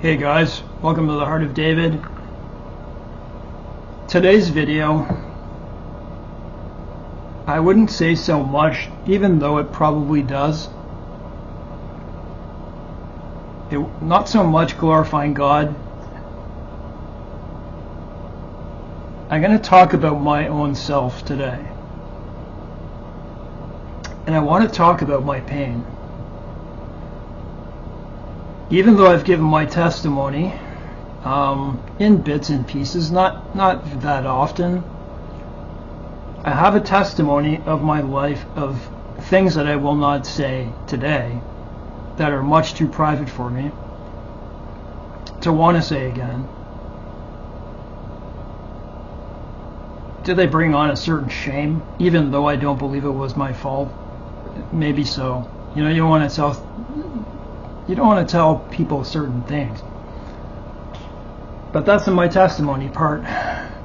Hey guys, welcome to the Heart of David. Today's video, I wouldn't say so much, even though it probably does. Not so much glorifying God. I'm going to talk about my own self today. And I want to talk about my pain. Even though I've given my testimony in bits and pieces, not that often, I have a testimony of my life of things that I will not say today that are much too private for me to want to say again. Did they bring on a certain shame, even though I don't believe it was my fault? Maybe so. You know, you don't want to tell people certain things. But that's in my testimony, part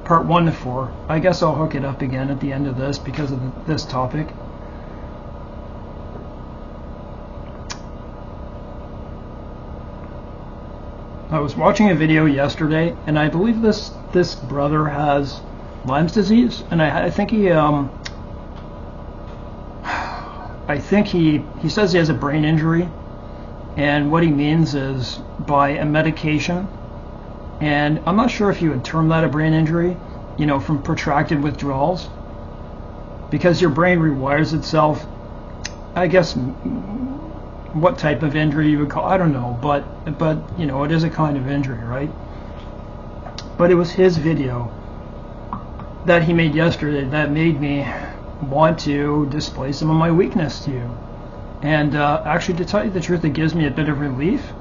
1 to 4. I guess I'll hook it up again at the end of this because of this topic. I was watching a video yesterday, and I believe this brother has Lyme's disease, and I think he says he has a brain injury. And what he means is by a medication, and I'm not sure if you would term that a brain injury, you know, from protracted withdrawals, because your brain rewires itself. I guess what type of injury you would call, I don't know, but you know, it is a kind of injury, right? But it was his video that he made yesterday that made me want to display some of my weakness to you. And actually, to tell you the truth, it gives me a bit of relief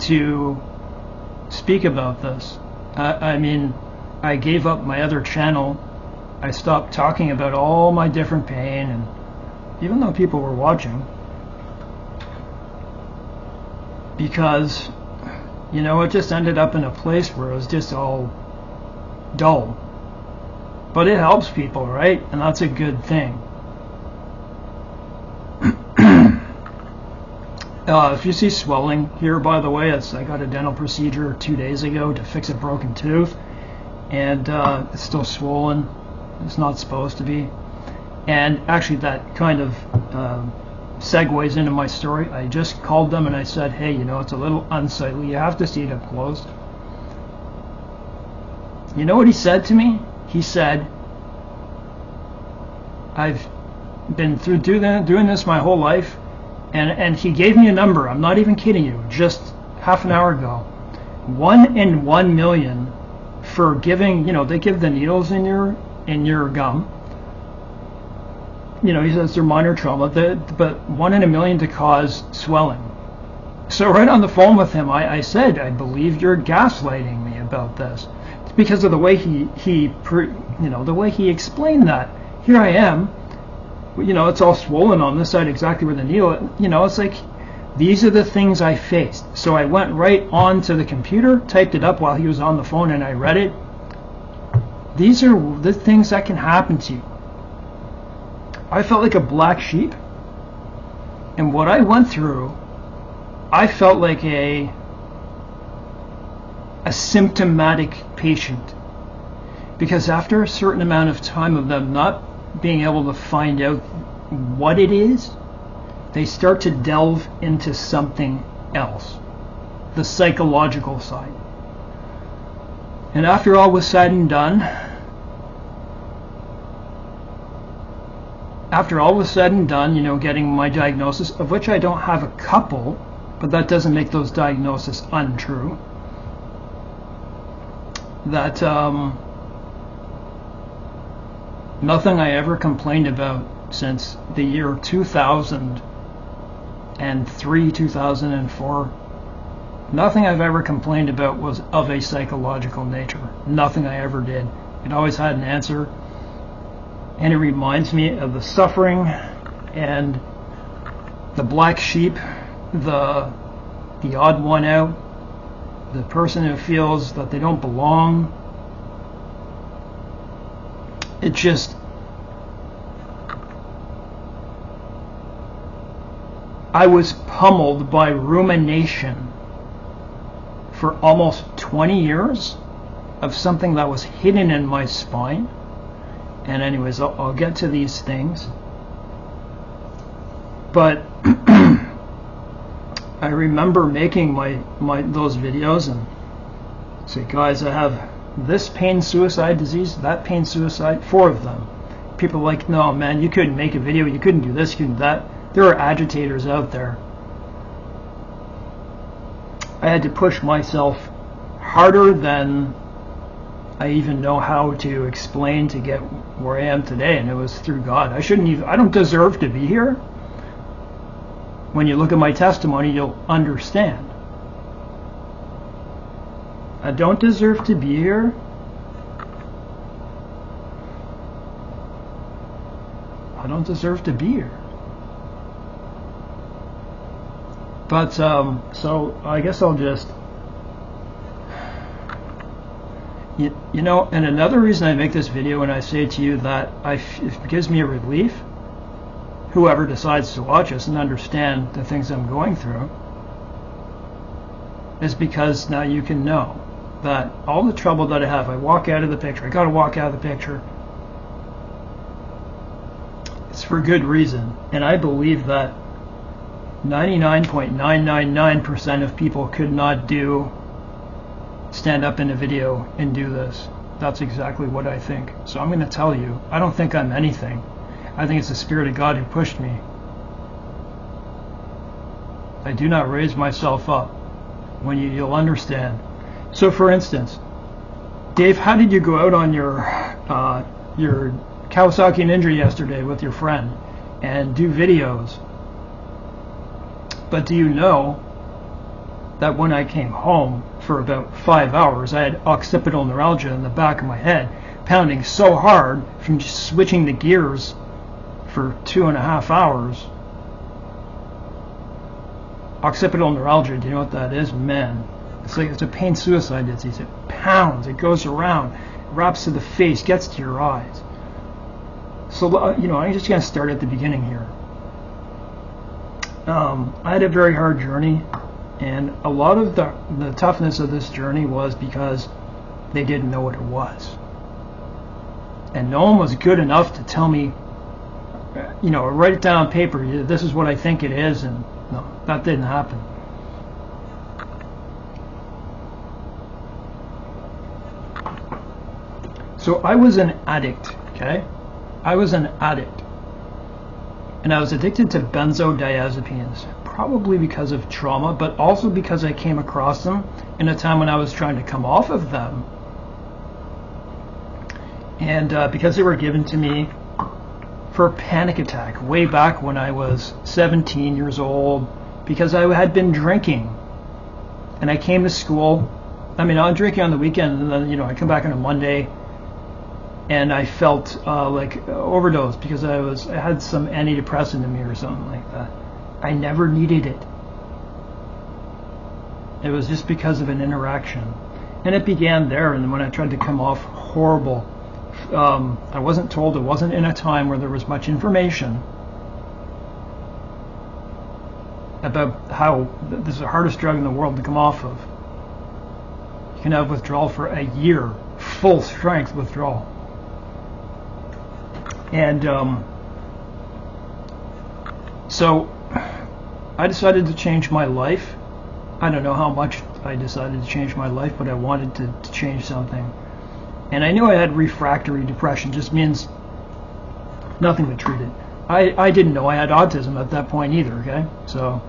to speak about this. I mean, I gave up my other channel. I stopped talking about all my different pain, and even though people were watching, because, you know, it just ended up in a place where it was just all dull. But it helps people, right? And that's a good thing. If you see swelling here, by the way, I got a dental procedure 2 days ago to fix a broken tooth, and it's still swollen. It's not supposed to be. And actually, that kind of segues into my story. I just called them and I said, hey, you know, it's a little unsightly. You have to see it up close. You know what he said to me? He said, I've been through doing this my whole life. And he gave me a number. I'm not even kidding you. Just half an hour ago, 1 in 1 million for giving. You know, they give the needles in your gum. You know, he says they're minor trauma. But 1 in a million to cause swelling. So right on the phone with him, I said, I believe you're gaslighting me about this. It's because of the way the way he explained that. Here I am. You know, it's all swollen on this side, exactly where the needle, you know, it's like, these are the things I faced. So I went right onto the computer, typed it up while he was on the phone, and I read it. These are the things that can happen to you. I felt like a black sheep. And what I went through, I felt like a symptomatic patient. Because after a certain amount of time of them not being able to find out what it is, they start to delve into something else, the psychological side. And after all was said and done, you know, getting my diagnosis, of which I don't have a couple, but that doesn't make those diagnoses untrue, that nothing I ever complained about since the year 2003, 2004. Nothing I've ever complained about was of a psychological nature. Nothing I ever did. It always had an answer. And it reminds me of the suffering and the black sheep, the odd one out, the person who feels that they don't belong. It just, I was pummeled by rumination for almost 20 years of something that was hidden in my spine. And anyways, I'll get to these things. But I remember making those videos and say, guys, I have this pain suicide disease, that pain suicide, 4 of them. People are like, no man, you couldn't make a video, you couldn't do this, you couldn't do that. There are agitators out there. I had to push myself harder than I even know how to explain to get where I am today, and it was through God. I don't deserve to be here. When you look at my testimony, you'll understand. I don't deserve to be here. I don't deserve to be here. But, so I guess I'll just, you know, and another reason I make this video and I say to you that it gives me a relief, whoever decides to watch us and understand the things I'm going through, is because now you can know that all the trouble that I have, I walk out of the picture, I gotta walk out of the picture, it's for good reason. And I believe that 99.999% of people could not stand up in a video and do this. That's exactly what I think. So I'm going to tell you, I don't think I'm anything. I think it's the Spirit of God who pushed me. I do not raise myself up. When you'll understand. So for instance, Dave, how did you go out on your Kawasaki Ninja yesterday with your friend and do videos? But do you know that when I came home for about 5 hours, I had occipital neuralgia in the back of my head, pounding so hard from just switching the gears for 2.5 hours. Occipital neuralgia, do you know what that is? Man, it's a pain suicide disease. It pounds, it goes around, wraps to the face, gets to your eyes. So, you know, I'm just going to start at the beginning here. I had a very hard journey, and a lot of the toughness of this journey was because they didn't know what it was. And no one was good enough to tell me, you know, write it down on paper, this is what I think it is, and no, that didn't happen. So I was an addict, okay? I was an addict. And I was addicted to benzodiazepines, probably because of trauma, but also because I came across them in a time when I was trying to come off of them. And because they were given to me for a panic attack way back when I was 17 years old, because I had been drinking. And I came to school, I mean, I'm drinking on the weekend, and then, you know, I come back on a Monday, and I felt like overdose because I had some antidepressant in me or something like that. I never needed it. It was just because of an interaction. And it began there, and when I tried to come off, horrible. I wasn't told, it wasn't in a time where there was much information about how this is the hardest drug in the world to come off of. You can have withdrawal for a year, full strength withdrawal. And so I decided to change my life. I don't know how much I decided to change my life, but I wanted to change something. And I knew I had refractory depression, just means nothing to treat it. I didn't know I had autism at that point either, okay? So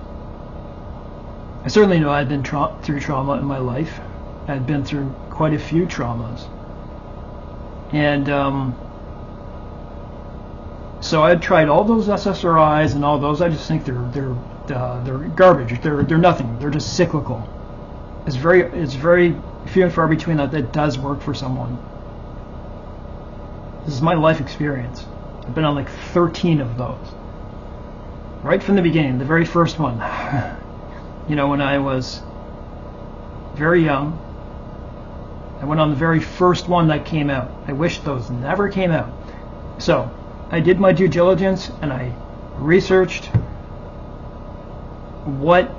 I certainly know I had been through trauma in my life. I had been through quite a few traumas. And so I had tried all those SSRIs and all those. I just think they're garbage. They're nothing. They're just cyclical. It's very few and far between that does work for someone. This is my life experience. I've been on like 13 of those. Right from the beginning, the very first one. You know, when I was very young, I went on the very first one that came out. I wish those never came out. So I did my due diligence and I researched what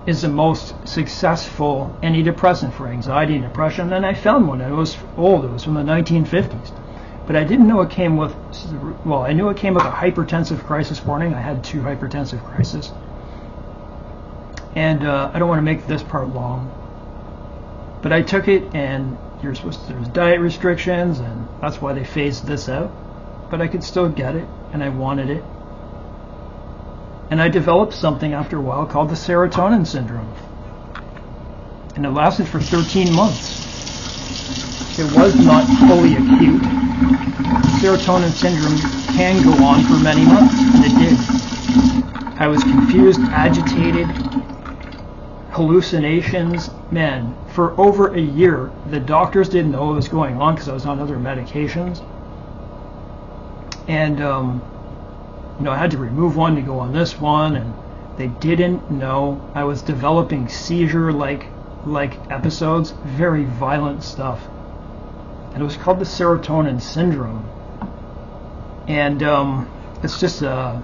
is the most successful antidepressant for anxiety and depression. And I found one. It was old. It was from the 1950s. But I didn't know it came with, well, I knew it came with a hypertensive crisis warning. I had 2 hypertensive crises. And I don't want to make this part long. But I took it, and there's diet restrictions, and that's why they phased this out. But I could still get it, and I wanted it. And I developed something after a while called the serotonin syndrome. And it lasted for 13 months. It was not fully acute. Serotonin syndrome can go on for many months, and it did. I was confused, agitated, hallucinations. Man, for over a year, the doctors didn't know what was going on because I was on other medications. And, I had to remove one to go on this one, and they didn't know I was developing seizure-like episodes, very violent stuff. And it was called the serotonin syndrome. And it's just a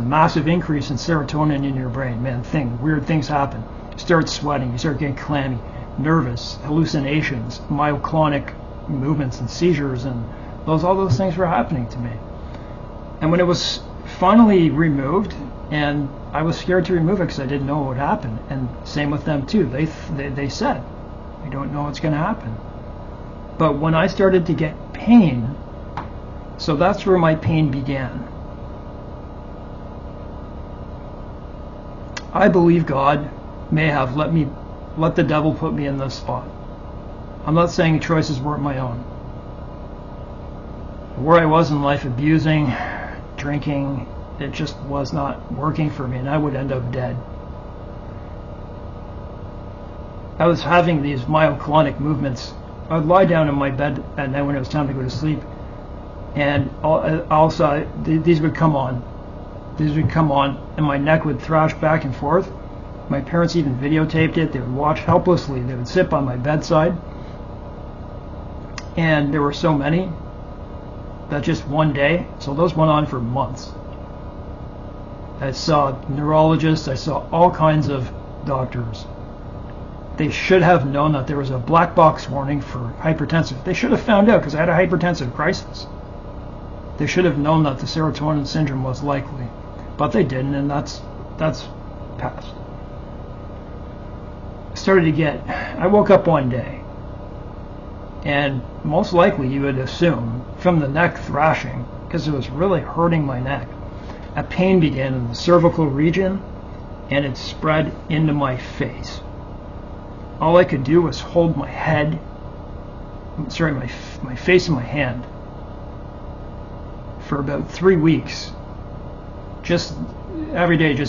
massive increase in serotonin in your brain. Man, weird things happen. You start sweating, you start getting clammy, nervous, hallucinations, myoclonic movements and seizures, and all those things were happening to me. And when it was finally removed, and I was scared to remove it because I didn't know what would happen, and same with them too. They said, "We don't know what's going to happen." But when I started to get pain, so that's where my pain began. I believe God may have let the devil put me in this spot. I'm not saying choices weren't my own. Where I was in life, abusing, drinking, it just was not working for me, and I would end up dead. I was having these myoclonic movements. I would lie down in my bed at night when it was time to go to sleep, and also these would come on. And my neck would thrash back and forth. My parents even videotaped it. They would watch helplessly. They would sit by my bedside. And there were so many that just one day, so those went on for months. I saw neurologists. I saw all kinds of doctors. They should have known that there was a black box warning for hypertensive. They should have found out because I had a hypertensive crisis. They should have known that the serotonin syndrome was likely, but they didn't, and that's past. I woke up one day, and most likely you would assume from the neck thrashing, because it was really hurting my neck, a pain began in the cervical region, and it spread into my face. All I could do was hold my face in my hand for about 3 weeks. Just every day, I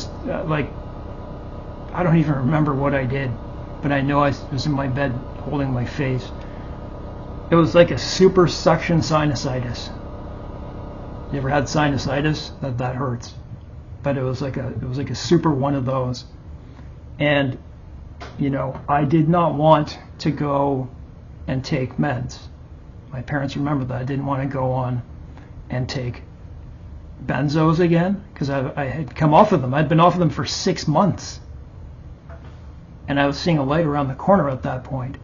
don't even remember what I did, but I know I was in my bed holding my face. It was like a super suction sinusitis. You ever had sinusitis? That hurts. But it was like a super one of those. And I did not want to go and take meds. My parents remember that I didn't want to go on and take benzos again because I had come off of them. I'd been off of them for 6 months. And I was seeing a light around the corner at that point.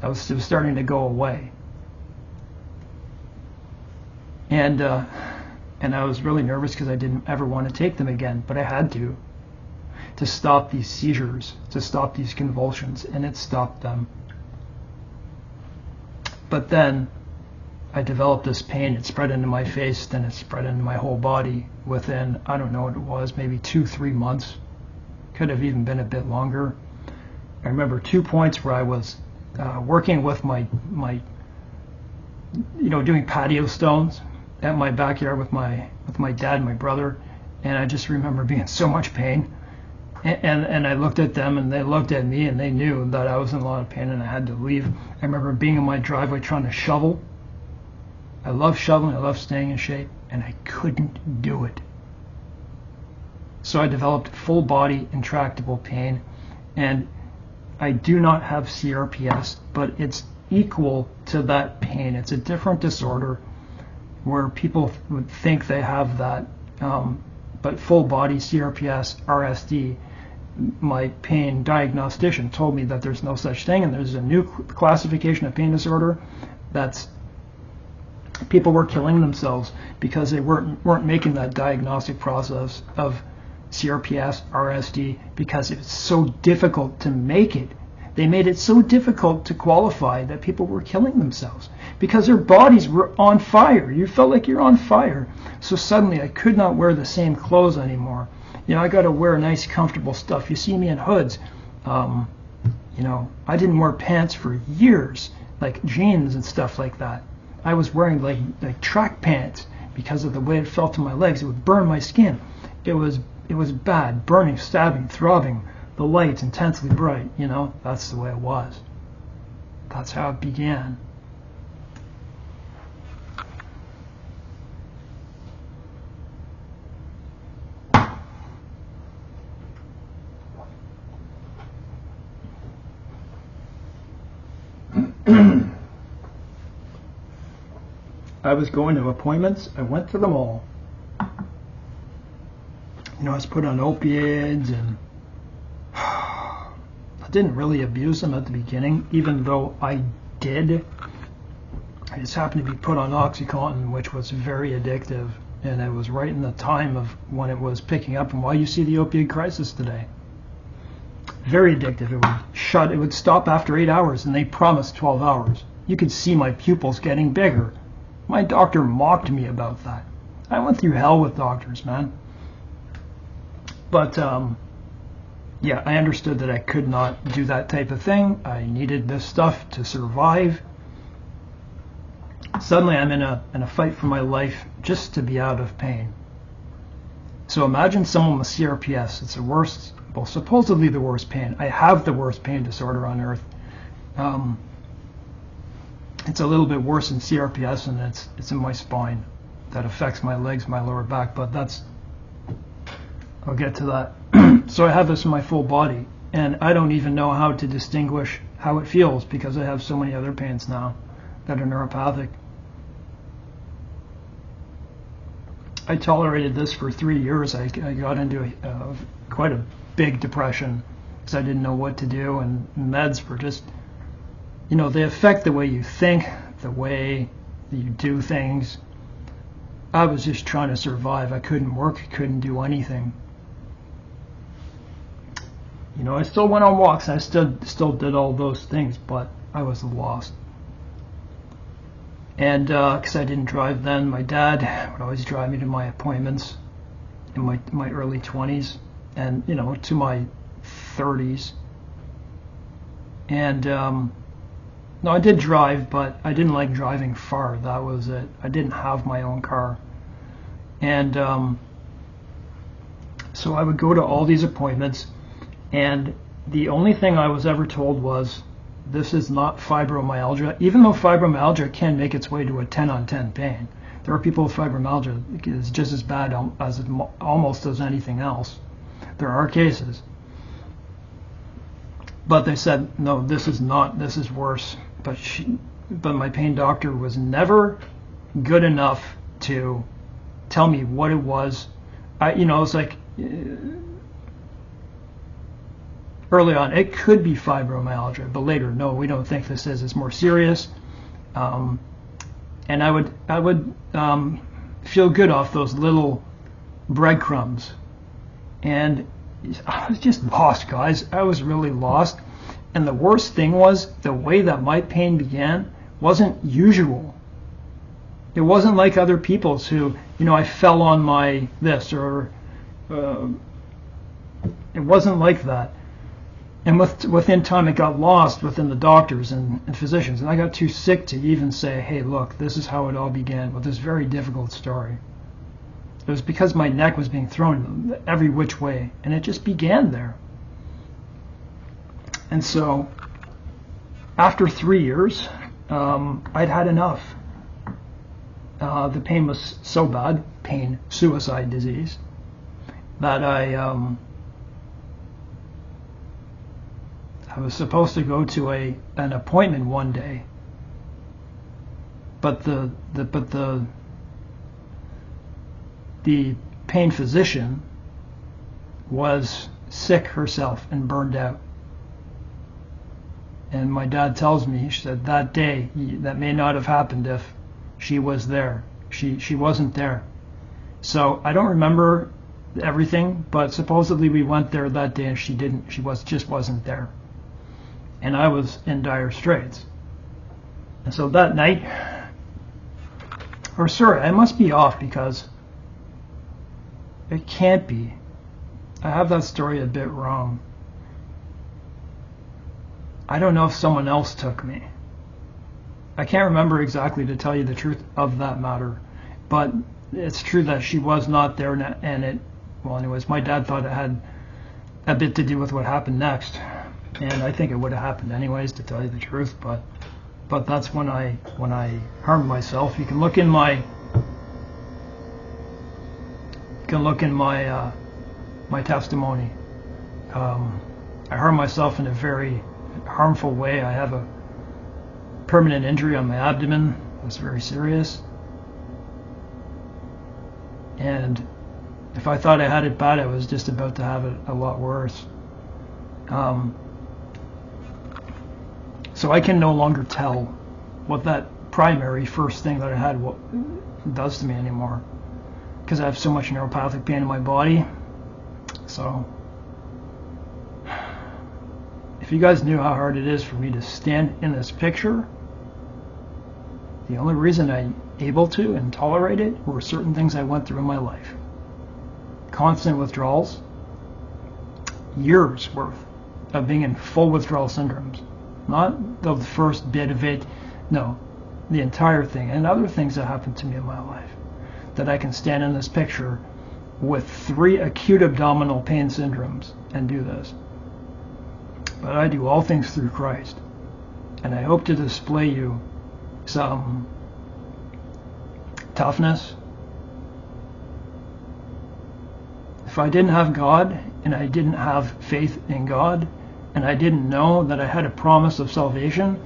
It was starting to go away. And I was really nervous because I didn't ever want to take them again, but I had to stop these seizures, to stop these convulsions, and it stopped them. But then I developed this pain. It spread into my face, then it spread into my whole body within, I don't know what it was, maybe 2-3 months. Could have even been a bit longer. I remember 2 points where I was working with my doing patio stones at my backyard with my dad and my brother, and I just remember being in so much pain. And I looked at them, and they looked at me, and they knew that I was in a lot of pain, and I had to leave. I remember being in my driveway trying to shovel. I love shoveling, I love staying in shape, and I couldn't do it. So I developed full body intractable pain, and I do not have CRPS, but it's equal to that pain. It's a different disorder where people would think they have that but full body CRPS, RSD. My pain diagnostician told me that there's no such thing, and there's a new classification of pain disorder that's people were killing themselves because they weren't making that diagnostic process of CRPS, RSD, because it's so difficult to make it. They made it so difficult to qualify that people were killing themselves because their bodies were on fire. You felt like you're on fire. So suddenly I could not wear the same clothes anymore. I got to wear nice, comfortable stuff. You see me in hoods. I didn't wear pants for years, like jeans and stuff like that. I was wearing like track pants because of the way it felt to my legs. It would burn my skin. It was bad, burning, stabbing, throbbing. The lights intensely bright. That's the way it was. That's how it began. I was going to appointments. I went to them all. I was put on opiates, and I didn't really abuse them at the beginning, even though I did. I just happened to be put on OxyContin, which was very addictive, and it was right in the time of when it was picking up and why you see the opioid crisis today. Very addictive. It would stop after 8 hours, and they promised 12 hours. You could see my pupils getting bigger. My doctor mocked me about that. I went through hell with doctors, man. But yeah, I understood that I could not do that type of thing. I needed this stuff to survive. Suddenly I'm in a fight for my life just to be out of pain. So imagine someone with CRPS. It's the worst, well, supposedly the worst pain. I have the worst pain disorder on earth. It's a little bit worse than CRPS, and it's in my spine. That affects my legs, my lower back, but I'll get to that. So I have this in my full body, and I don't even know how to distinguish how it feels because I have so many other pains now that are neuropathic. I tolerated this for 3 years. I got into quite a big depression because I didn't know what to do, and meds were just, they affect the way you think, the way that you do things. I was just trying to survive. I couldn't work, couldn't do anything. I still went on walks, and I still did all those things, but I was lost. And because I didn't drive then, my dad would always drive me to my appointments in my early 20s and, to my 30s. And no, I did drive, but I didn't like driving far. That was it. I didn't have my own car. And so I would go to all these appointments, and the only thing I was ever told was, this is not fibromyalgia, even though fibromyalgia can make its way to a 10 on 10 pain. There are people with fibromyalgia. It's just as bad as almost as anything else. There are cases. But they said, no, this is not, this is worse. But my pain doctor was never good enough to tell me what it was. It's like, early on, it could be fibromyalgia, but later, no, we don't think this is. It's more serious. And I would feel good off those little breadcrumbs. And I was just lost, guys. I was really lost. And the worst thing was the way that my pain began wasn't usual. It wasn't like other people's who, I fell on my this, or it wasn't like that. And within time, it got lost within the doctors and physicians. And I got too sick to even say, hey, look, this is how it all began with this very difficult story. It was because my neck was being thrown every which way, and it just began there. And so, after 3 years, I'd had enough. The pain was so bad, suicide disease, that I was supposed to go to an appointment one day, but the pain physician was sick herself and burned out. And my dad tells me, she said, that day, that may not have happened if she was there. She wasn't there. So I don't remember everything, but supposedly we went there that day and she just wasn't there. And I was in dire straits. And so that night, or sorry, I must be off because it can't be. I have that story a bit wrong. I don't know if someone else took me. I can't remember exactly, to tell you the truth of that matter, but it's true that she was not there, and it, well anyways, my dad thought it had a bit to do with what happened next, and I think it would have happened anyways, to tell you the truth, but that's when I harmed myself. You can look in my my testimony. I harmed myself in a very harmful way. I have a permanent injury on my abdomen. It's very serious. And if I thought I had it bad, I was just about to have it a lot worse. So I can no longer tell what that primary first thing that I had does to me anymore, because I have so much neuropathic pain in my body. So if you guys knew how hard it is for me to stand in this picture, the only reason I'm able to and tolerate it were certain things I went through in my life. Constant withdrawals, years worth of being in full withdrawal syndromes. Not the first bit of it, no, the entire thing, and other things that happened to me in my life. That I can stand in this picture with 3 acute abdominal pain syndromes and do this. But I do all things through Christ. And I hope to display you some toughness. If I didn't have God, and I didn't have faith in God, and I didn't know that I had a promise of salvation,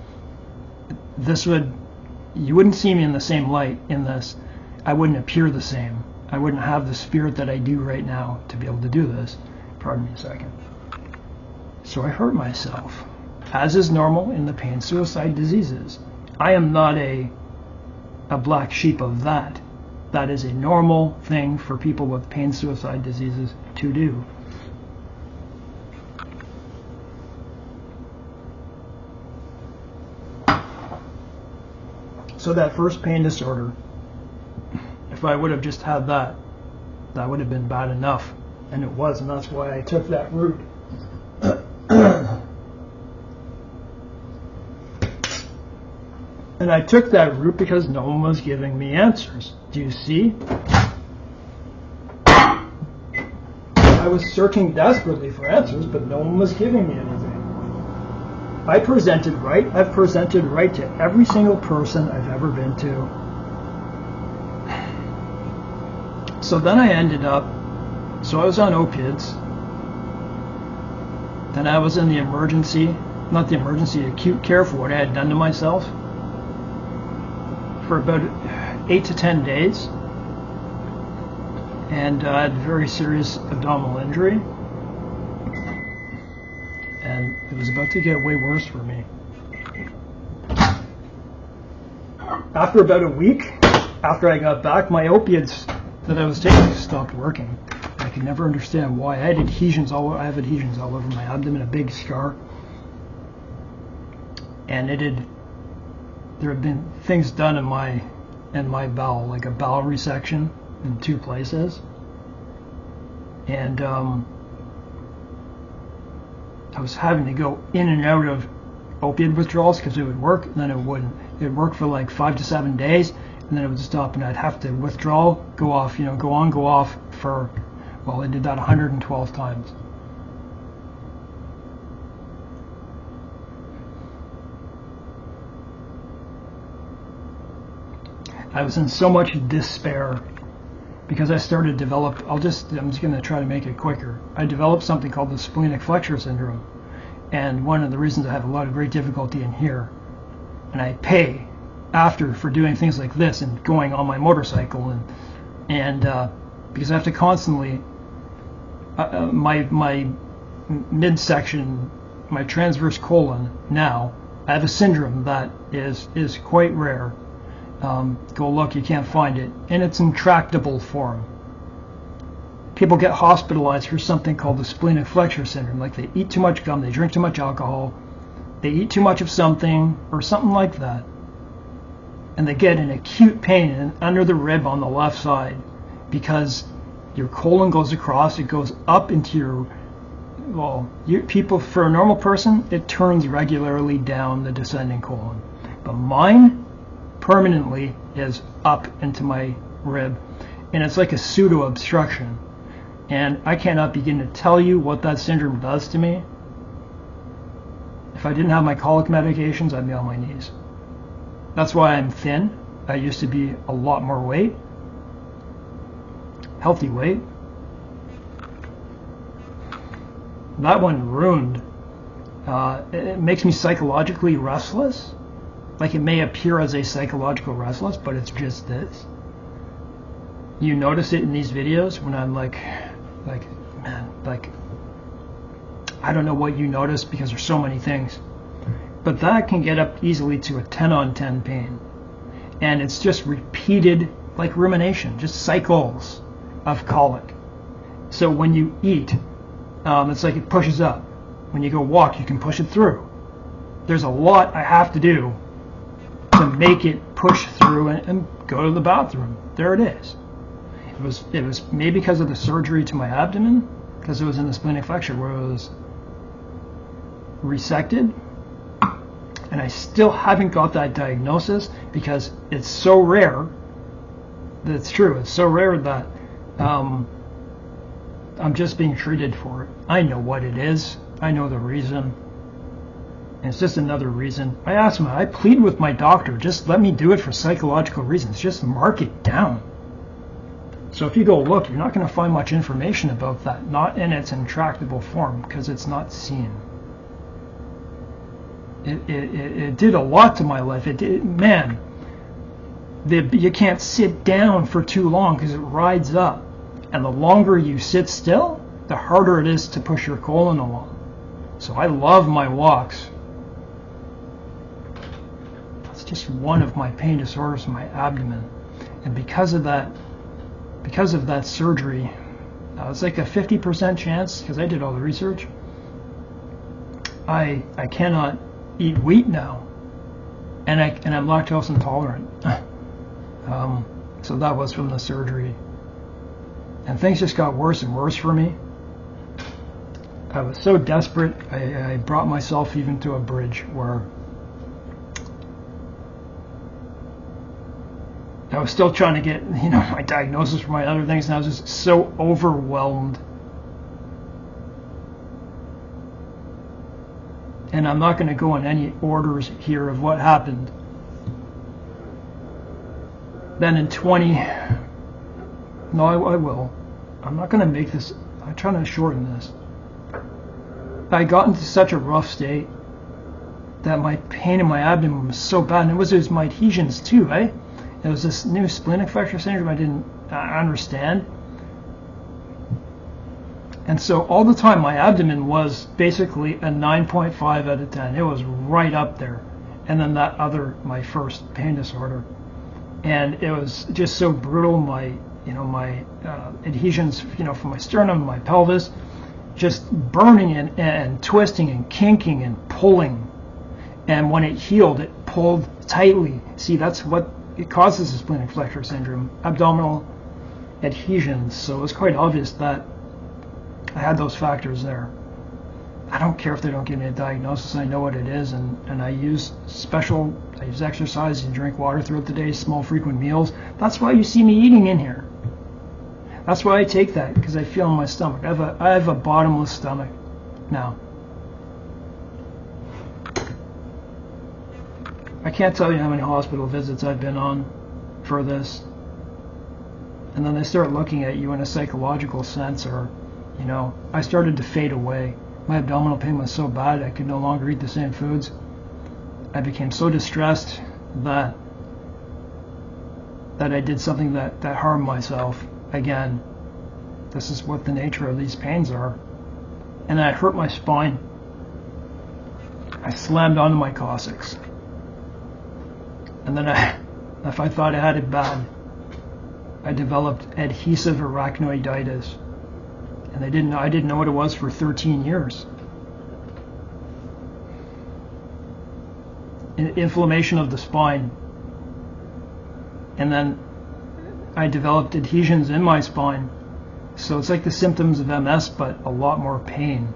you wouldn't see me in the same light in this. I wouldn't appear the same. I wouldn't have the spirit that I do right now to be able to do this. Pardon me a second. So I hurt myself, as is normal in the pain suicide diseases. I am not a black sheep of that. That is a normal thing for people with pain suicide diseases to do. So that first pain disorder, if I would have just had that, that would have been bad enough. And it was, and that's why I took that route. And I took that route because no one was giving me answers. Do you see? I was searching desperately for answers, but no one was giving me anything. I presented right. I've presented right to every single person I've ever been to. So then I ended up, so I was on opiates. Then I was in the acute care for what I had done to myself for about 8 to 10 days. And I had a very serious abdominal injury. And it was about to get way worse for me. After about a week, after I got back, my opiates that I was taking stopped working. I could never understand why. I have adhesions all over my abdomen, a big scar. And there had been things done in my bowel, like a bowel resection in 2 places. And I was having to go in and out of opiate withdrawals because it would work, and then it wouldn't. It would work for like 5 to 7 days, and then it would stop, and I'd have to withdraw, go off, go on, go off for, well, I did that 112 times. I was in so much despair because I started to develop, I'm just going to try to make it quicker. I developed something called the splenic flexure syndrome. And one of the reasons I have a lot of great difficulty in here, and I pay after for doing things like this and going on my motorcycle and because I have to constantly, my midsection, my transverse colon now, I have a syndrome that is quite rare. Go look, you can't find it. In its intractable form. People get hospitalized for something called the splenic flexure syndrome. Like they eat too much gum, they drink too much alcohol, they eat too much of something, or something like that. And they get an acute pain under the rib on the left side because your colon goes across, it goes up into your, people, for a normal person, it turns regularly down the descending colon. But mine permanently is up into my rib, and it's like a pseudo obstruction. And I cannot begin to tell you what that syndrome does to me. If I didn't have my colic medications, I'd be on my knees. That's why I'm thin. I used to be a lot more weight, healthy weight. That one ruined. It makes me psychologically restless. Like it may appear as a psychological restless, but it's just this. You notice it in these videos when I'm like, man, I don't know what you notice because there's so many things. But that can get up easily to a 10 on 10 pain. And it's just repeated, like rumination, just cycles of colic. So when you eat, it's like it pushes up. When you go walk, you can push it through. There's a lot I have to do to make it push through and go to the bathroom. There it is. It was maybe because of the surgery to my abdomen, because it was in the splenic flexure where it was resected. And I still haven't got that diagnosis because it's so rare that it's true. It's so rare that I'm just being treated for it. I know what it is. I know the reason. And it's just another reason. I asked him, I plead with my doctor, just let me do it for psychological reasons. Just mark it down. So if you go look, you're not going to find much information about that. Not in its intractable form because it's not seen. It did a lot to my life. You can't sit down for too long because it rides up. And the longer you sit still, the harder it is to push your colon along. So I love my walks. That's just one of my pain disorders in my abdomen. And because of that surgery, it's like a 50% chance, because I did all the research, I cannot eat wheat now, and I'm lactose intolerant. So that was from the surgery, and things just got worse and worse for me. I was so desperate, I brought myself even to a bridge where I was still trying to get, my diagnosis for my other things, and I was just so overwhelmed. And I'm not going to go in any orders here of what happened. Then in I will. I'm not going to make this, I'm trying to shorten this. I got into such a rough state that my pain in my abdomen was so bad, and it was my adhesions too, eh? It was this new splenic flexure syndrome I didn't understand. And so all the time my abdomen was basically a 9.5 out of 10. It was right up there. And then that other, my first pain disorder. And it was just so brutal. My adhesions, from my sternum, my pelvis, just burning and twisting and kinking and pulling. And when it healed, it pulled tightly. See, that's what it causes, the splenic flexure syndrome, abdominal adhesions. So it was quite obvious that I had those factors there. I don't care if they don't give me a diagnosis. I know what it is, and I use exercise and drink water throughout the day, small frequent meals. That's why you see me eating in here. That's why I take that, because I feel in my stomach. I have a bottomless stomach now. I can't tell you how many hospital visits I've been on for this. And then they start looking at you in a psychological sense, or I started to fade away. My abdominal pain was so bad I could no longer eat the same foods. I became so distressed that I did something that harmed myself again. This is what the nature of these pains are. And I hurt my spine. I slammed onto my coccyx. And then if I thought I had it bad, I developed adhesive arachnoiditis. And I didn't know what it was for 13 years. Inflammation of the spine. And then I developed adhesions in my spine. So it's like the symptoms of MS, but a lot more pain.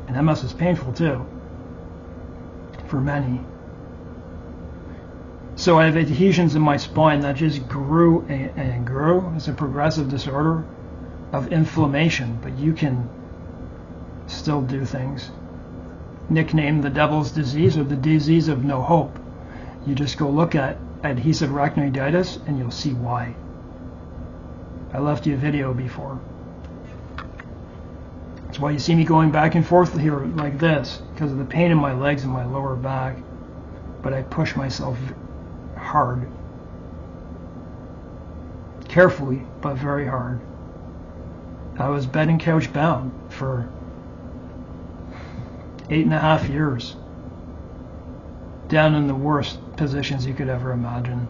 And MS is painful too, for many. So I have adhesions in my spine that just grew and grew. It's a progressive disorder of inflammation, but you can still do things. Nicknamed the devil's disease or the disease of no hope. You just go look at adhesive arachnoiditis and you'll see why. I left you a video before. That's why you see me going back and forth here like this, because of the pain in my legs and my lower back. But I push myself hard. Carefully, but very hard. I was bed and couch bound for 8.5 years. Down in the worst positions you could ever imagine.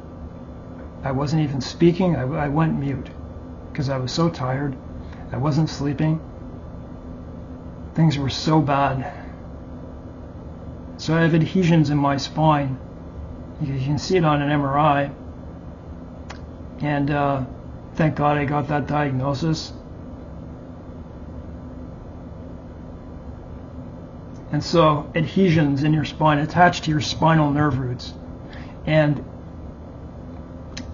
I wasn't even speaking. I went mute because I was so tired. I wasn't sleeping. Things were so bad. So I have adhesions in my spine. You can see it on an MRI. And thank God I got that diagnosis. And so adhesions in your spine attached to your spinal nerve roots. And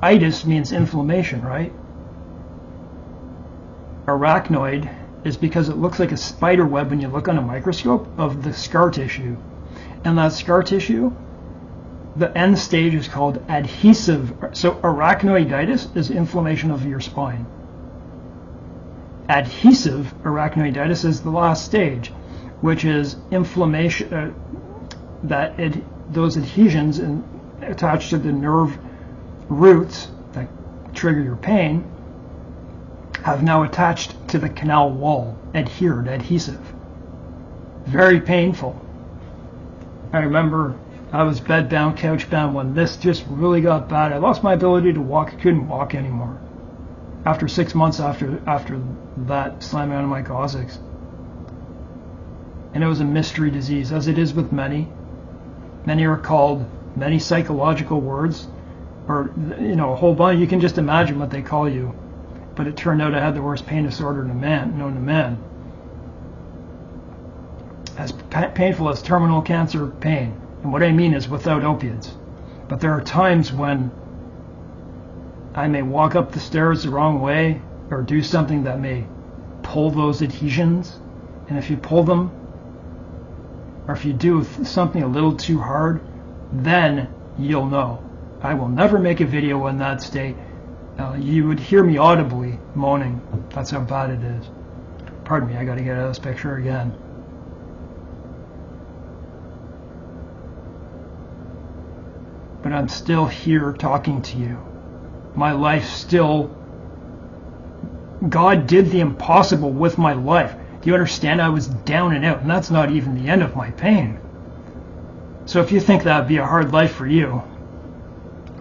itis means inflammation, right? Arachnoid is because it looks like a spider web when you look on a microscope of the scar tissue. And that scar tissue, the end stage is called adhesive. So arachnoiditis is inflammation of your spine. Adhesive arachnoiditis is the last stage, which is inflammation, those adhesions attached to the nerve roots that trigger your pain have now attached to the canal wall, adhesive. Very painful. I remember I was bed bound, couch bound when this just really got bad. I lost my ability to walk. I couldn't walk anymore. After 6 months after that slamming onto my coccyx. And it was a mystery disease, as it is with many. Many are called many psychological words, or a whole bunch. You can just imagine what they call you. But it turned out I had the worst pain disorder known to man. As painful as terminal cancer pain. And what I mean is without opiates. But there are times when I may walk up the stairs the wrong way or do something that may pull those adhesions. And if you pull them, or if you do something a little too hard, then you'll know. I will never make a video in that state. You would hear me audibly moaning. That's how bad it is. Pardon me, I got to get out of this picture again. But I'm still here talking to you. My life still... God did the impossible with my life. Do you understand? I was down and out, and that's not even the end of my pain. So if you think that would be a hard life for you,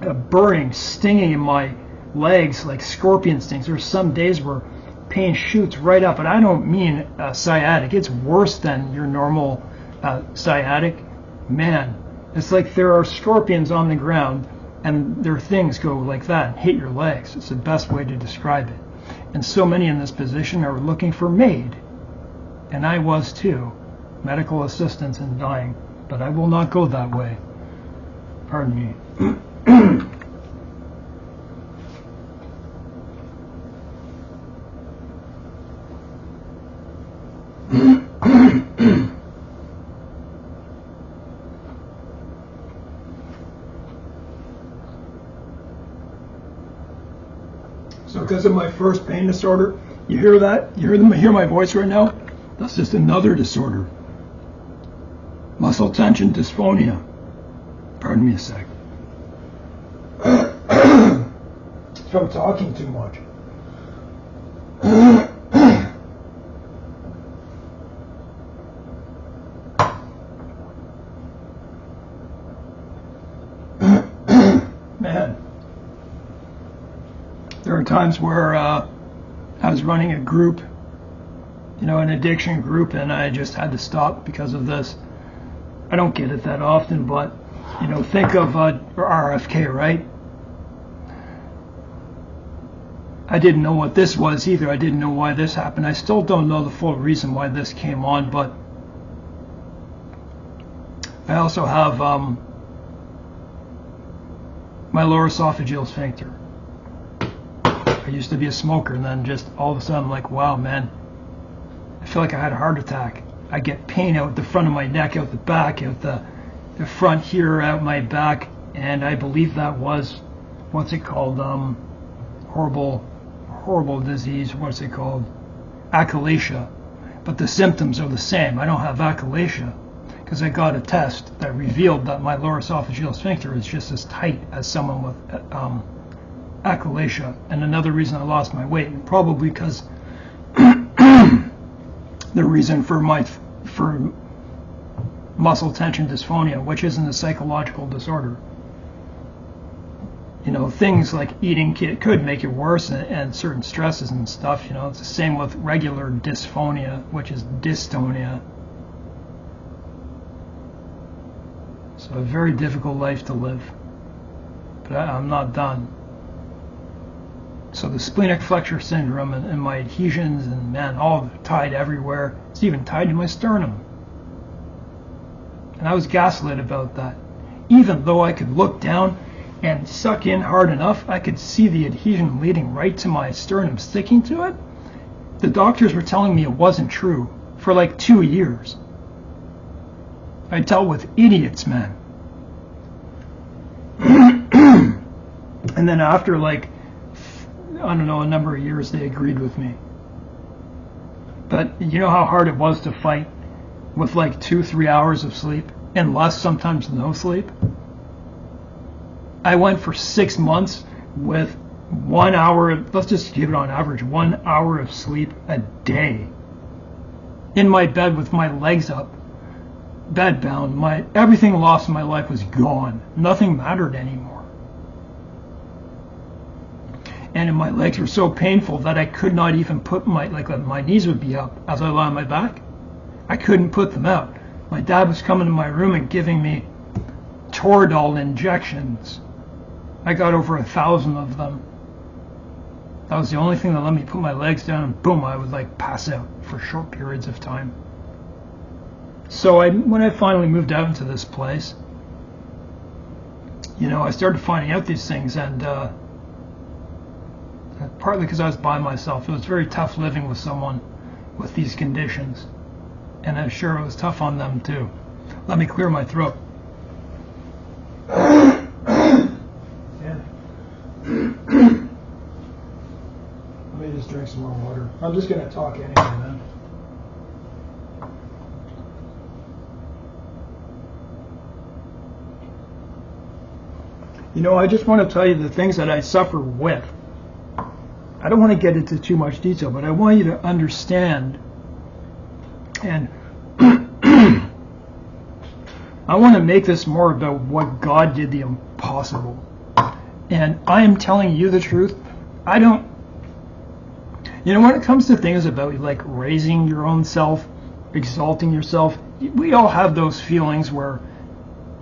a burning, stinging in my legs like scorpion stings. There's some days where pain shoots right up, and I don't mean sciatic. It's worse than your normal sciatic. Man, it's like there are scorpions on the ground, and their things go like that and hit your legs. It's the best way to describe it. And so many in this position are looking for MAID. And I was too, medical assistance in dying, but I will not go that way. Pardon me. So because of my first pain disorder, you hear that? You hear my voice right now? That's just another disorder. Muscle tension dysphonia. Pardon me a sec. From talking too much. There are times where I was running a group, an addiction group, and I just had to stop because of this. I don't get it that often, but, think of RFK, right? I didn't know what this was either. I didn't know why this happened. I still don't know the full reason why this came on, but I also have my lower esophageal sphincter. I used to be a smoker, and then just all of a sudden I'm like, wow, man, I feel like I had a heart attack. I get pain out the front of my neck, out the back, out the front here, out my back, and I believe that was, what's it called, horrible disease, what's it called, achalasia. But the symptoms are the same. I don't have achalasia because I got a test that revealed that my lower esophageal sphincter is just as tight as someone with achalasia. And another reason I lost my weight, probably because the reason for muscle tension dysphonia, which isn't a psychological disorder. Things like eating could make it worse, and certain stresses and stuff. It's the same with regular dysphonia, which is dystonia. So a very difficult life to live. But I'm not done. So the splenic flexure syndrome and my adhesions and, man, all tied everywhere. It's even tied to my sternum. And I was gaslit about that. Even though I could look down and suck in hard enough, I could see the adhesion leading right to my sternum, sticking to it. The doctors were telling me it wasn't true for like 2 years. I dealt with idiots, man. And then after a number of years, they agreed with me. But you know how hard it was to fight with 2-3 hours of sleep and less, sometimes no sleep? I went for 6 months with 1 hour, let's just give it on average, 1 hour of sleep a day. In my bed with my legs up, bed bound, everything lost in my life was gone. Nothing mattered anymore. And my legs were so painful that I could not even put my knees would be up as I lay on my back. I couldn't put them out. My dad was coming to my room and giving me Toradol injections. I got over 1,000 of them. That was the only thing that let me put my legs down, and boom, I would pass out for short periods of time. So when I finally moved out into this place, I started finding out these things, and partly because I was by myself. It was very tough living with someone with these conditions, and I'm sure it was tough on them too. Let me clear my throat. Let me just drink some more water. I'm just going to talk anyway, man. I just want to tell you the things that I suffer with. I don't want to get into too much detail, but I want you to understand, and I want to make this more about what God did the impossible. And I am telling you the truth. I don't, when it comes to things about raising your own self, exalting yourself, we all have those feelings where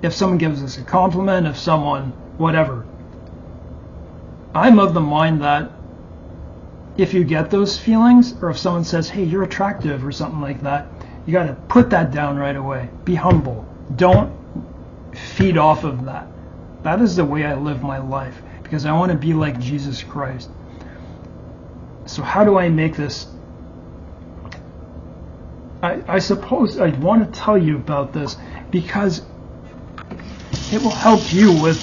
if someone gives us a compliment, if someone, whatever. I'm of the mind that if you get those feelings, or if someone says, hey, you're attractive or something like that, you got to put that down right away. Be humble. Don't feed off of that. That is the way I live my life, because I want to be like Jesus Christ. So how do I make this? I suppose I want to tell you about this because it will help you with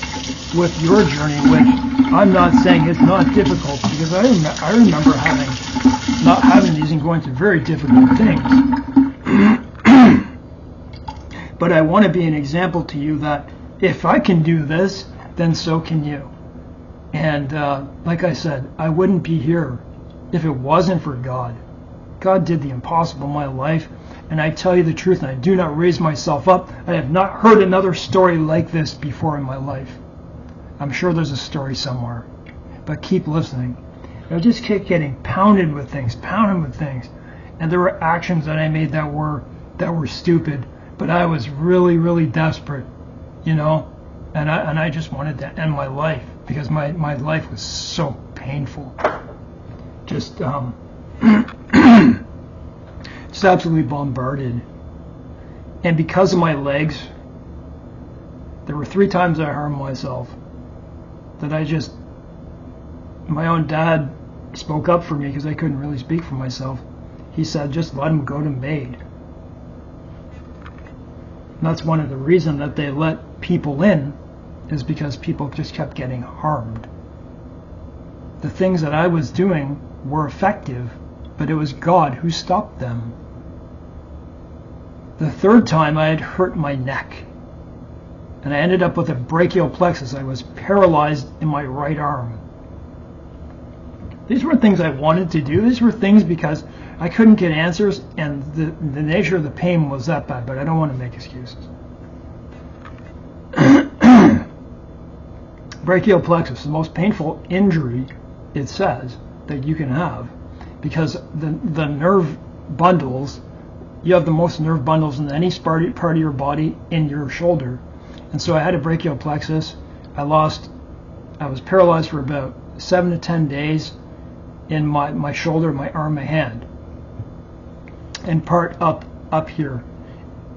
your journey, which I'm not saying it's not difficult, because I remember not having these and going through very difficult things. But I want to be an example to you that if I can do this, then so can you. And like I said, I wouldn't be here if it wasn't for God. God did the impossible in my life, and I tell you the truth, and I do not raise myself up. I have not heard another story like this before in my life. I'm sure there's a story somewhere, but keep listening. I just kept getting pounded with things. And there were actions that I made that were stupid, but I was really, really desperate, you know, and I just wanted to end my life because my life was so painful. Just just absolutely bombarded. And because of my legs, there were 3 times I harmed myself. That my own dad spoke up for me because I couldn't really speak for myself. He said, just let him go to MAID. And that's one of the reasons that they let people in, is because people just kept getting harmed. The things that I was doing were effective, but it was God who stopped them. The 3rd time I had hurt my neck, and I ended up with a brachial plexus. I was paralyzed in my right arm. These were things I wanted to do. These were things because I couldn't get answers, and the nature of the pain was that bad, but I don't want to make excuses. Brachial plexus, the most painful injury, it says, that you can have, because the nerve bundles, you have the most nerve bundles in any part of your body in your shoulder. And so I had a brachial plexus. I was paralyzed for about 7 to 10 days in my shoulder, my arm, my hand, and part up here.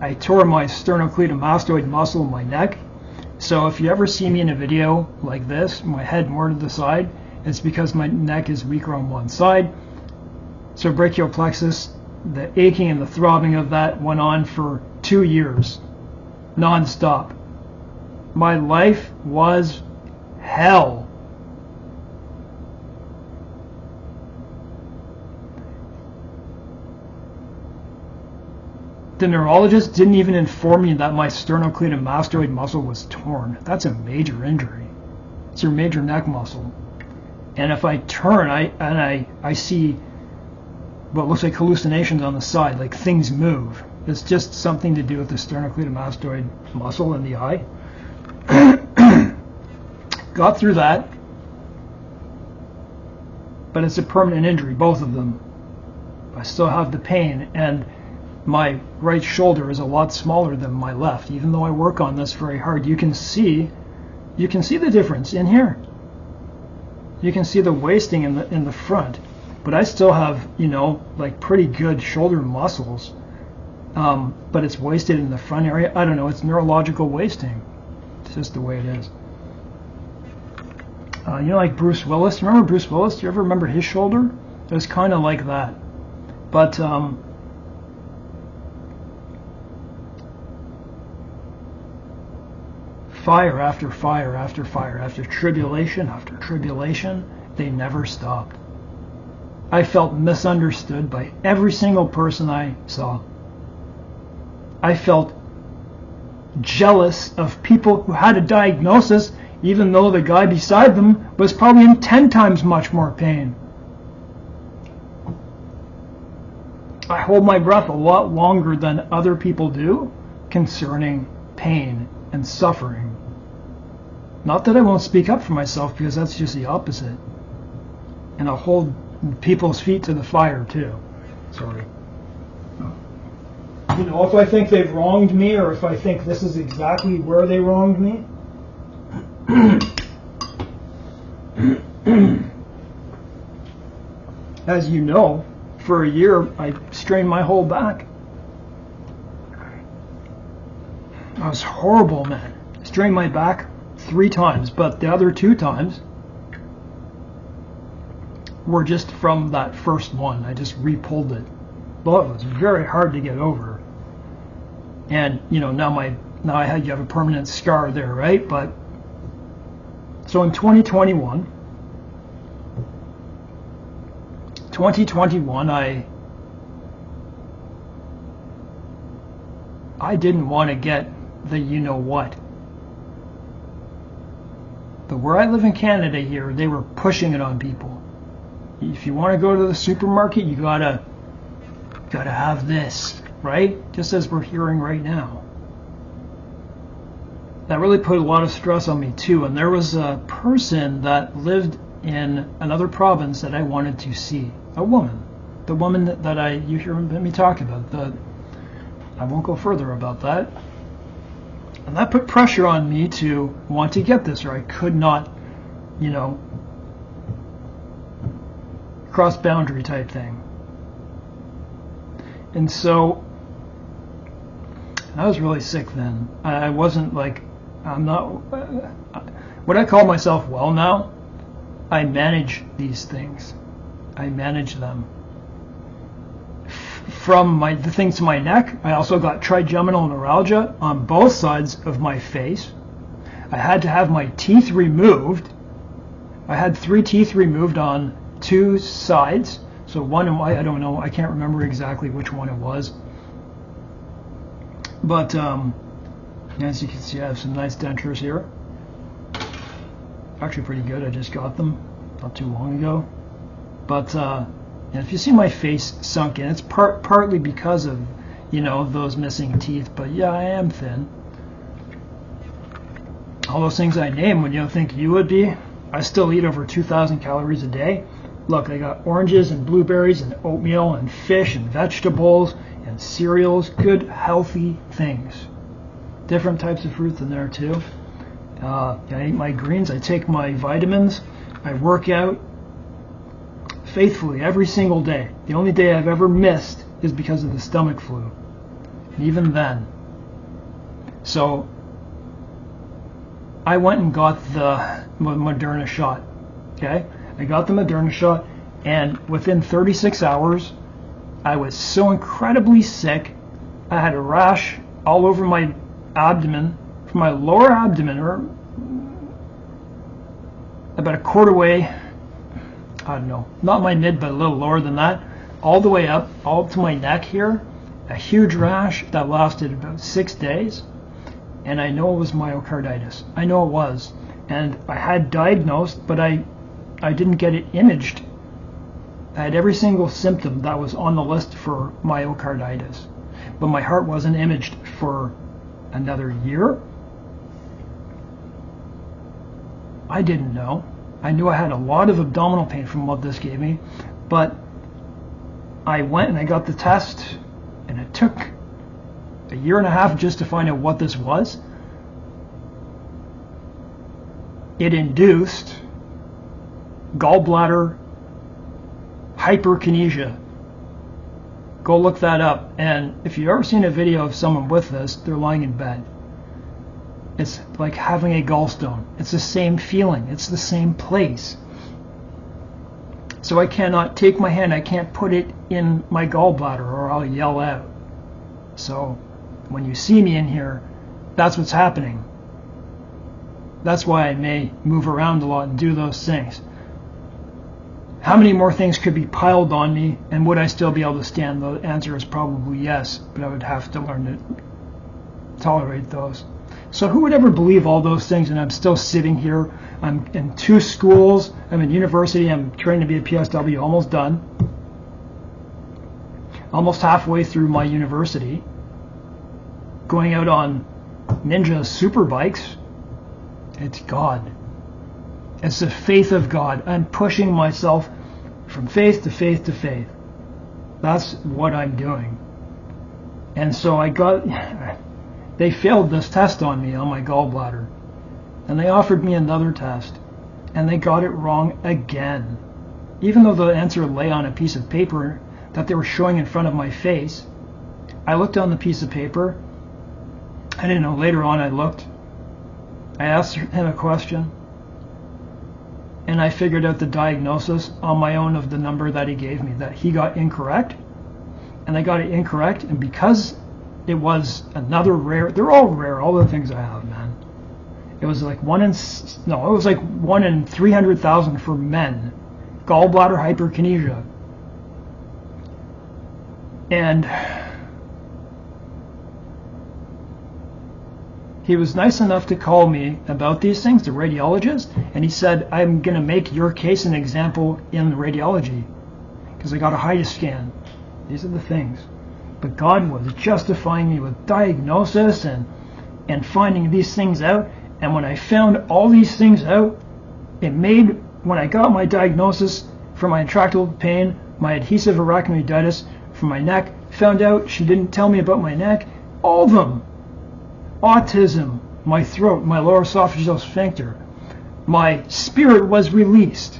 I tore my sternocleidomastoid muscle in my neck. So if you ever see me in a video like this, my head more to the side, it's because my neck is weaker on one side. So brachial plexus, the aching and the throbbing of that went on for 2 years, non-stop. My life was hell. The neurologist didn't even inform me that my sternocleidomastoid muscle was torn. That's a major injury. It's your major neck muscle. And if I turn, I see what looks like hallucinations on the side, like things move. It's just something to do with the sternocleidomastoid muscle in the eye. Got through that, but it's a permanent injury, both of them. I still have the pain, and my right shoulder is a lot smaller than my left. Even though I work on this very hard, you can see the difference in here. You can see the wasting in the front, but I still have, like pretty good shoulder muscles, but it's wasted in the front area. I don't know, it's neurological wasting. It's just the way it is. Like Bruce Willis. Remember Bruce Willis? Do you ever remember his shoulder? It was kind of like that. But fire after fire after fire, after tribulation, they never stopped. I felt misunderstood by every single person I saw. I felt jealous of people who had a diagnosis, even though the guy beside them was probably in 10 times much more pain. I hold my breath a lot longer than other people do concerning pain and suffering. Not that I won't speak up for myself, because that's just the opposite. And I'll hold people's feet to the fire too. Sorry. If I think they've wronged me, or if I think this is exactly where they wronged me, as you know, for a year I strained my whole back. I was horrible, man. Strained my back 3 times, but the other 2 times were just from that first one. I just re-pulled it. Well, it was very hard to get over. And now you have a permanent scar there, right? But so in 2021, I didn't want to get the what. But where I live in Canada here, they were pushing it on people. If you want to go to the supermarket, you gotta have this, right? Just as we're hearing right now. That really put a lot of stress on me too. And there was a person that lived in another province that I wanted to see. A woman. The woman that you hear me talk about. I won't go further about that. And that put pressure on me to want to get this, or I could not, cross boundary type thing. And so I was really sick then. I wasn't like, I'm not, what I call myself well now, I manage these things. I manage them. From the things to my neck, I also got trigeminal neuralgia on both sides of my face. I had to have my teeth removed. I had 3 teeth removed on 2 sides. So one, I don't know, I can't remember exactly which one it was. But as you can see, I have some nice dentures here. Actually pretty good. I just got them not too long ago. But and if you see my face sunk in, it's partly because of, those missing teeth. But yeah, I am thin. All those things I named, when you don't think you would be, I still eat over 2,000 calories a day. Look, I got oranges and blueberries and oatmeal and fish and vegetables and cereals, good, healthy things. Different types of fruits in there too. I eat my greens, I take my vitamins, I work out faithfully every single day. The only day I've ever missed is because of the stomach flu. And even then. So I went and got the Moderna shot. Okay? I got the Moderna shot, and within 36 hours, I was so incredibly sick. I had a rash all over my abdomen, from my lower abdomen, or about a quarter way, I don't know, not my mid, but a little lower than that, all the way up, all to my neck here, a huge rash that lasted about 6 days, and I know it was myocarditis. I know it was, and I had diagnosed, but I didn't get it imaged. I had every single symptom that was on the list for myocarditis, but my heart wasn't imaged for another year. I didn't know. I knew I had a lot of abdominal pain from what this gave me, but I went and I got the test, and it took a year and a half just to find out what this was. It induced gallbladder hyperkinesia. Go look that up, and if you've ever seen a video of someone with this, they're lying in bed. It's like having a gallstone. It's the same feeling. It's the same place. So I cannot take my hand, I can't put it in my gallbladder or I'll yell out. So when you see me in here, that's what's happening. That's why I may move around a lot and do those things. How many more things could be piled on me, and would I still be able to stand? The answer is probably yes, but I would have to learn to tolerate those. So who would ever believe all those things, and I'm still sitting here? I'm in 2 schools, I'm in university, I'm training to be a PSW, almost done. Almost halfway through my university. Going out on ninja super bikes. It's God. It's the faith of God. I'm pushing myself from faith to faith to faith. That's what I'm doing. And so they failed this test on me, on my gallbladder. And they offered me another test. And they got it wrong again. Even though the answer lay on a piece of paper that they were showing in front of my face, I looked on the piece of paper. I didn't know, later on I looked. I asked him a question. And I figured out the diagnosis on my own of the number that he gave me, that he got incorrect. And I got it incorrect, and because it was another rare, they're all rare, all the things I have, man. It was like 1 in 300,000 for men, gallbladder hyperkinesia. And he was nice enough to call me about these things, the radiologist, and he said, I'm going to make your case an example in radiology because I got a HIDA scan. These are the things. But God was justifying me with diagnosis and finding these things out. And when I found all these things out, it made when I got my diagnosis for my intractable pain, my adhesive arachnoiditis for my neck, found out she didn't tell me about my neck, all of them. Autism, my throat, my lower esophageal sphincter. My spirit was released.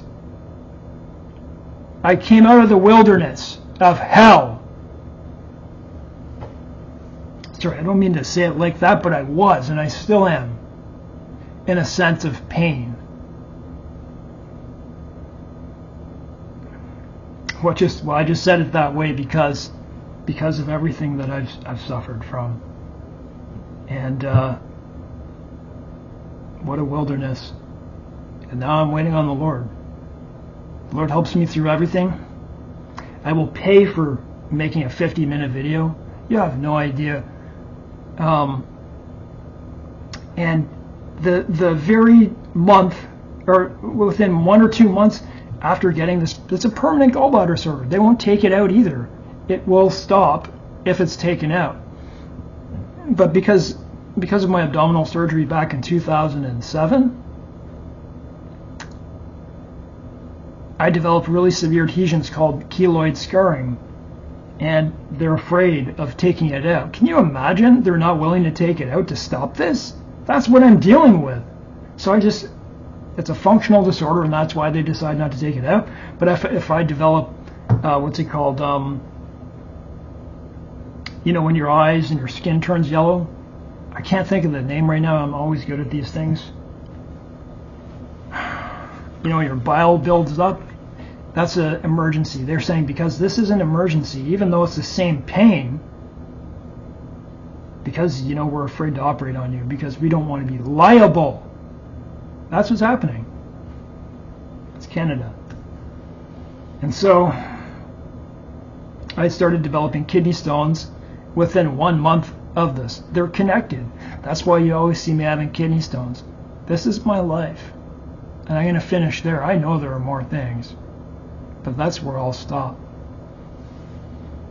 I came out of the wilderness of hell. Sorry, I don't mean to say it like that, but I was, and I still am, in a sense of pain. I just said it that way because of everything that I've suffered from. And what a wilderness. And now I'm waiting on the Lord. The Lord helps me through everything. I will pay for making a 50-minute video. You have no idea. And the very month, or within 1 or 2 months after getting this, it's a permanent gallbladder disorder. They won't take it out either. It will stop if it's taken out. But because of my abdominal surgery back in 2007, I developed really severe adhesions called keloid scarring, and they're afraid of taking it out. Can you imagine? They're not willing to take it out to stop this? That's what I'm dealing with. So it's a functional disorder, and that's why they decide not to take it out. But if I develop, what's it called? When your eyes and your skin turns yellow. I can't think of the name right now. I'm always good at these things. Your bile builds up. That's an emergency. They're saying because this is an emergency, even though it's the same pain, because we're afraid to operate on you because we don't want to be liable. That's what's happening. It's Canada. And so I started developing kidney stones within 1 month of this. They're connected. That's why you always see me having kidney stones. This is my life. And I'm going to finish there. I know there are more things, but that's where I'll stop.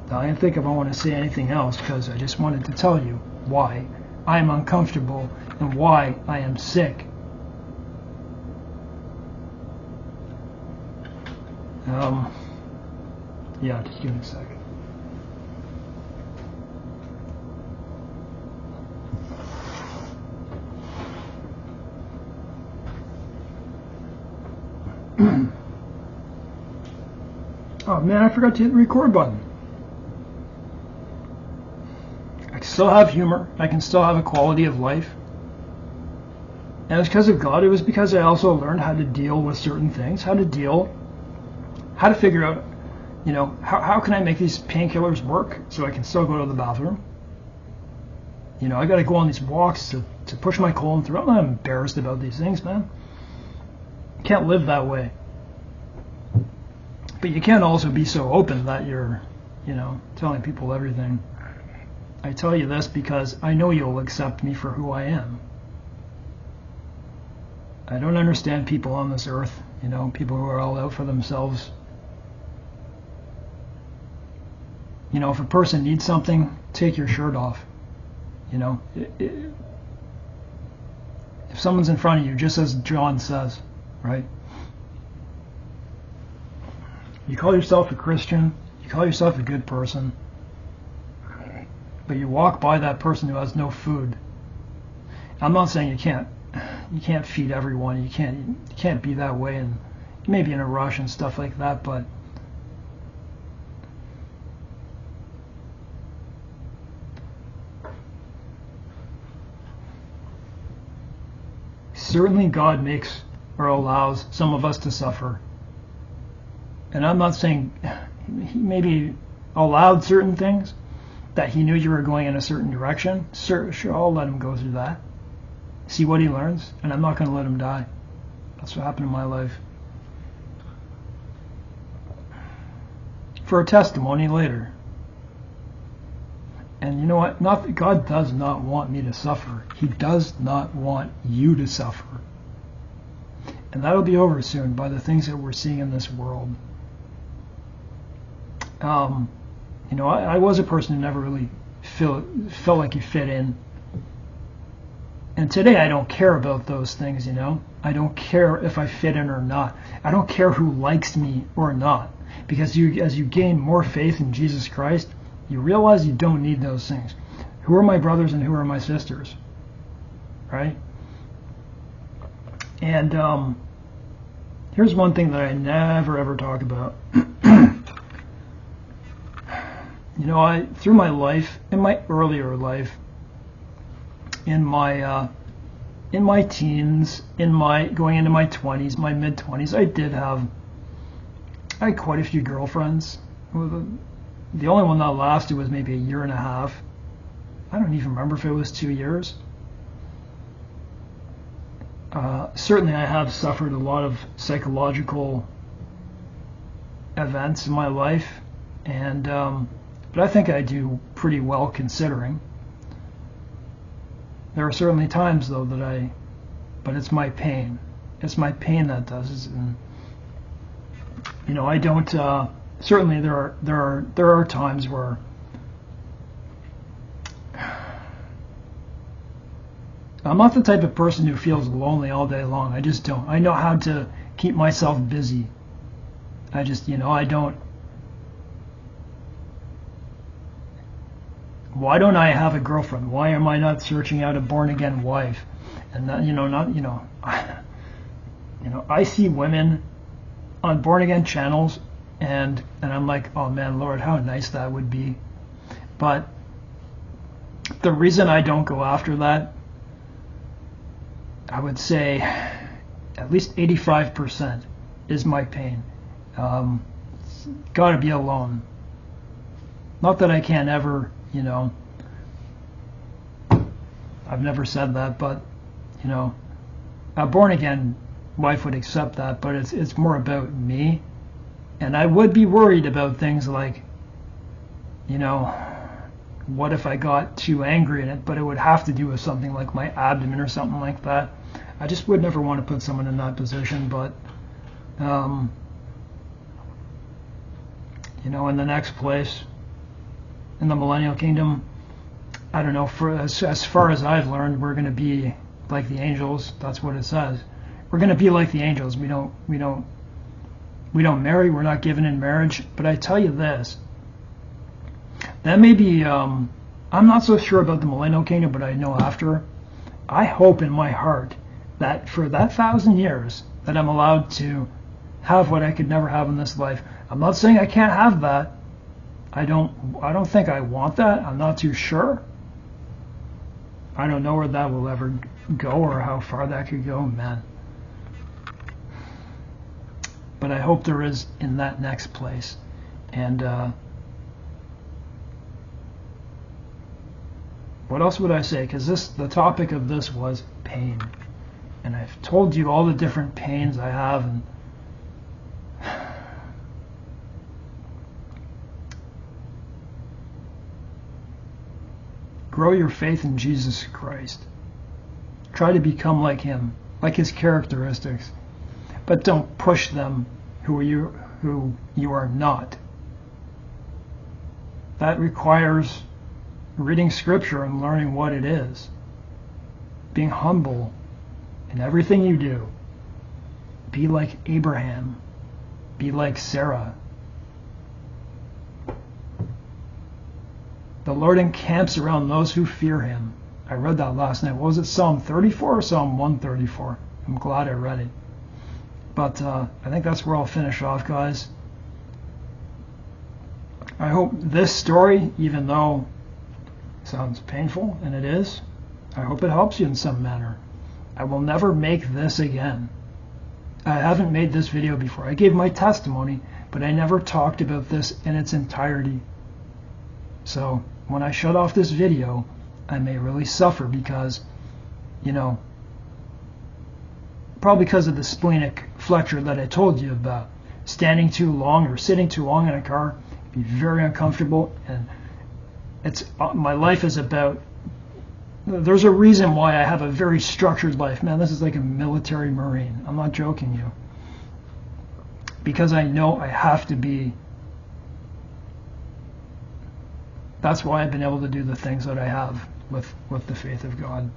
Now, I didn't think if I want to say anything else because I just wanted to tell you why I am uncomfortable and why I am sick. Yeah, just give me a second. Oh man, I forgot to hit the record button. I can still have humor. I can still have a quality of life. And it was because of God. It was because I also learned how to deal with certain things, how to figure out, how can I make these painkillers work so I can still go to the bathroom? I got to go on these walks to push my colon through. I'm not embarrassed about these things, man. You can't live that way. But you can't also be so open that you're, telling people everything. I tell you this because I know you'll accept me for who I am. I don't understand people on this earth, people who are all out for themselves. If a person needs something, take your shirt off. If someone's in front of you, just as John says, right? You call yourself a Christian, you call yourself a good person, but you walk by that person who has no food. I'm not saying you can't feed everyone, you can't be that way, and you may be in a rush and stuff like that, but certainly God makes or allows some of us to suffer. And I'm not saying he maybe allowed certain things that he knew you were going in a certain direction. Sure, I'll let him go through that. See what he learns, and I'm not going to let him die. That's what happened in my life. For a testimony later. And you know what? God does not want me to suffer. He does not want you to suffer. And that'll be over soon by the things that we're seeing in this world. I was a person who never really felt like you fit in. And today I don't care about those things, you know. I don't care if I fit in or not. I don't care who likes me or not. Because as you gain more faith in Jesus Christ, you realize you don't need those things. Who are my brothers and who are my sisters? Right? And here's one thing that I never ever talk about. You know, through my life, in my earlier life, in my teens, going into my 20s, my mid-20s, I had quite a few girlfriends. The only one that lasted was maybe a year and a half. I don't even remember if it was 2 years. Certainly I have suffered a lot of psychological events in my life, but I think I do pretty well considering. There are certainly times though but it's my pain. It's my pain that does it. And you know, I don't. Certainly there are times where I'm not the type of person who feels lonely all day long. I just don't. I know how to keep myself busy. I just, you know, I don't. Why don't I have a girlfriend? Why am I not searching out a born-again wife? And that, I see women on born-again channels, and I'm like, oh man, Lord, how nice that would be. But the reason I don't go after that, I would say at least 85% is my pain. Got to be alone. Not that I can't ever, you know, I've never said that, but, you know, a born-again wife would accept that, but it's more about me. And I would be worried about things like, you know, what if I got too angry in it, but it would have to do with something like my abdomen or something like that. I just would never want to put someone in that position, but, you know, in the next place, in the millennial kingdom, I don't know, as far as I've learned, we're going to be like the angels. That's what it says. We're going to be like the angels. We don't marry. We're not given in marriage. But I tell you this, that may be, I'm not so sure about the millennial kingdom, but I know after, I hope in my heart that for that 1,000 years that I'm allowed to have what I could never have in this life. I'm not saying I can't have that. I don't think I want that. I'm not too sure. I don't know where that will ever go or how far that could go, man. But I hope there is in that next place. And what else would I say? Because the topic of this was pain. And I've told you all the different pains I have, and grow your faith in Jesus Christ. Try to become like him, like his characteristics. But don't push them who you are not. That requires reading scripture and learning what it is. Being humble in everything you do. Be like Abraham. Be like Sarah. The Lord encamps around those who fear him. I read that last night. What was it, Psalm 34 or Psalm 134? I'm glad I read it. But I think that's where I'll finish off, guys. I hope this story, even though it sounds painful, and it is, I hope it helps you in some manner. I will never make this again. I haven't made this video before. I gave my testimony, but I never talked about this in its entirety. So when I shut off this video, I may really suffer because, you know, probably because of the splenic flexure that I told you about. Standing too long or sitting too long in a car can be very uncomfortable, and my life is about, there's a reason why I have a very structured life. Man, this is like a military Marine. I'm not joking you. Because I know I have to be. That's why I've been able to do the things that I have with the faith of God.